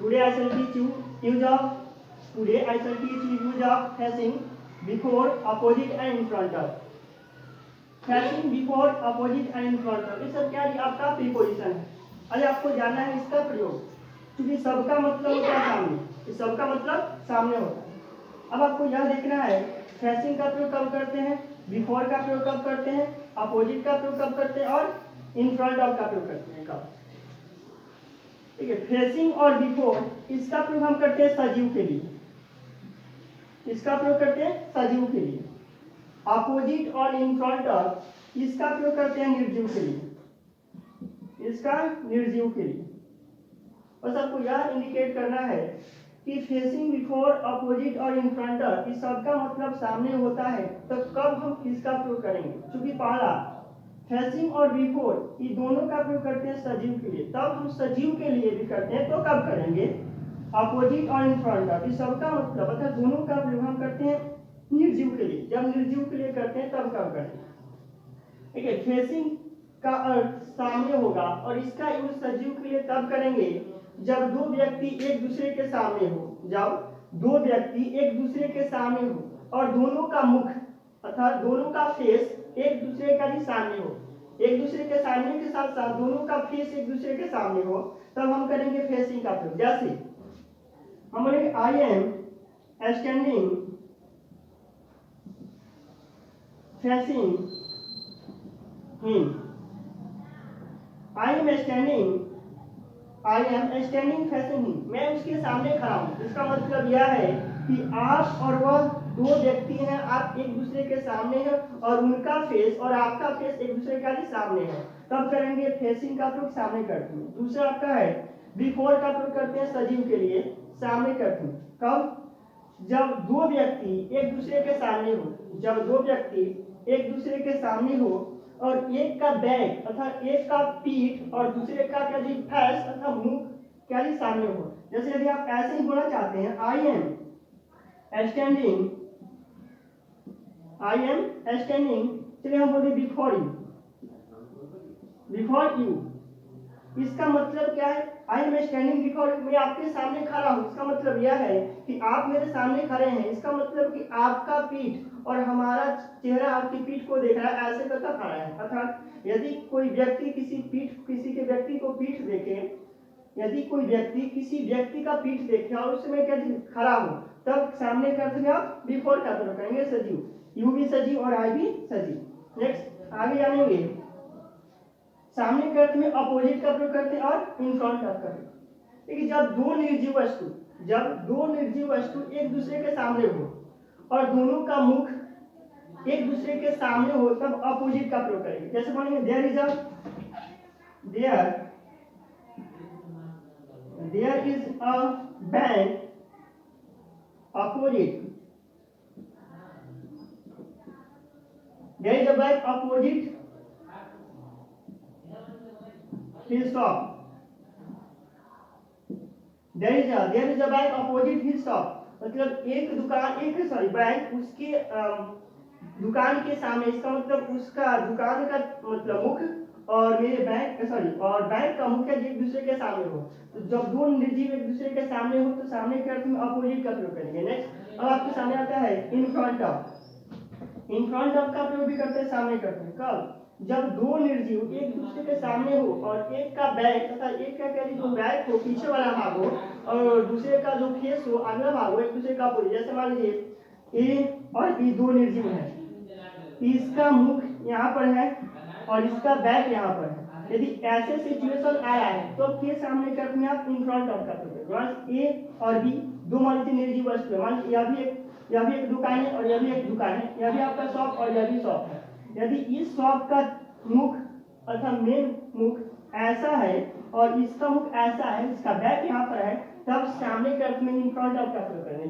Today I shall teach you of facing, before, opposite and in front of. Facing, before, opposite and in front of, ये सब क्या है? आपका preposition है। अरे आपको जानना है इसका प्रयोग, क्योंकि सबका मतलब होता है सामने, सबका मतलब सामने होता है। अब आपको यह देखना है फेसिंग का प्रयोग कब करते हैं, बिफोर का प्रयोग कब करते हैं, अपोजिट का प्रयोग कब करते हैं और इन फ्रंट ऑफ का प्रयोग करते हैं कब। ठीक है, फेसिंग और बिफोर इसका प्रयोग हम करते हैं सजीव के लिए, इसका प्रयोग करते हैं सजीव के लिए। अपोजिट और इन फ्रंट ऑफ इसका प्रयोग करते हैं निर्जीव के लिए, इसका निर्जीव के लिए। बस आपको यह इंडिकेट करना है कि फेसिंग, बिफोर, अपोजिट और इन फ्रंट ऑफ इस सबका मतलब सामने होता है, तो कब हम किसका प्रयोग करेंगे। क्योंकि पहला फेसिंग और बिफोर ये दोनों का प्रयोग करते हैं सजीव के लिए, तब हम सजीव के लिए भी करते हैं, तो कब करेंगे अपोजिट और इन फ्रंट ऑफ इस सबका मतलब अर्थात दोनों का प्रयोग हम करते हैं निर्जीव के लिए, जब निर्जीव के लिए करते हैं तब कब करेंगे। ठीक है, फेसिंग का अर्थ सामने होगा और इसका यूज सजीव के लिए तब करेंगे जब दो व्यक्ति एक दूसरे के सामने हो, जब दो व्यक्ति एक दूसरे के सामने हो और दोनों का मुख अर्थात दोनों का फेस एक दूसरे का भी सामने हो, एक दूसरे के सामने के साथ साथ दोनों का फेस एक दूसरे के सामने हो, तब हम करेंगे फेसिंग का प्रयोग। जैसे हम बोलेंगे I am standing facing him, I am standing facing him, मैं उसके सामने खड़ा हूं। इसका मतलब यह है कि आप और वह दो व्यक्ति हैं, आप एक दूसरे के सामने हैं और उनका फेस और आपका फेस एक दूसरे का भी सामने है, तब करेंगे फेसिंग का प्रयोग सामने करते हैं। दूसरा आपका है बिफोर का प्रयोग करते हैं सजीव के लिए, सामने करते हैं कब, जब दो व्यक्ति एक दूसरे के सामने हो, जब दो व्यक्ति एक दूसरे के सामने हो और एक का बैक अर्थात एक का पीठ और दूसरे का क्या जी फेस अर्थात मुख क्या जी सामने हो। जैसे यदि आप ऐसे ही बोलना चाहते हैं आई एम स्टैंडिंग, चलिए हम बोलते बिफोर यू, इसका मतलब क्या है, आई एम स्टैंडिंग बिफोर, मैं आपके सामने खड़ा हूं। इसका मतलब यह है कि आप मेरे सामने खड़े हैं, इसका मतलब कि आपका पीठ और हमारा चेहरा आपकी पीठ को देख रहा है, ऐसे करता खड़ा है। अर्थात यदि कोई व्यक्ति किसी के व्यक्ति को पीठ देखे, यदि कोई व्यक्ति किसी व्यक्ति का पीठ देखे और उस समय क्या खड़ा हो, तब सामने करते हैं आप बिफोर का प्रयोग करेंगे सजीव, यू भी सजीव और आई भी सजीव। नेक्स्ट आगे जानेंगे, सामने के अर्थ में अपोजिट का प्रयोग करते हैं और इन फ्रंट ऑफ का। देखिए जब दो निर्जीव वस्तु एक दूसरे के सामने हो और दोनों का मुख एक दूसरे के सामने हो, तब अपोजिट का प्रयोग करेंगे। जैसे बोलेंगे there is a bank opposite, there is a bank opposite his shop, there is a bank opposite his shop, मतलब एक बैंक उसके दुकान के सामने, इसका मतलब उसका दुकान का मतलब मुख और मेरे बैंक और बैंक का मुख एक दूसरे के सामने हो। तो जब दो निर्जीव एक दूसरे के सामने हो तो सामने के अर्थ में अपोजिट का प्रयोग करेंगे। नेक्स्ट अब आपके सामने आता है इन फ्रंट ऑफ का प्रयोग भी करते हैं, सामने करते हैं कब, जब दो निर्जीव एक दूसरे के सामने हो और एक का बैक तथा एक का क्या जो बैक हो पीछे वाला भाग हो और दूसरे का जो फेस हो अगला भाग हो एक दूसरे का अपोजिट। जैसे मान लीजिए ए और बी दो निर्जीव है, इसका मुख यहाँ पर है और इसका बैक यहाँ पर है। यदि ऐसे सिचुएशन आया है तो के सामने करते हैं आप इन फ्रंट ऑफ का प्रयोग। मान ए और बी दो मान लीजिए निर्जीव वस्तु है, मान यह भी एक दुकान है और यह भी एक दुकान है, यह भी आपका शॉप और यह भी शॉप है। यदि इस शॉप का मुख अर्थात मेन मुख ऐसा है और इसका मुख ऐसा है, इसका बैक यहाँ पर है, तब सामने के अर्थ में इन फ्रंट ऑफ का प्रयोग करेंगे।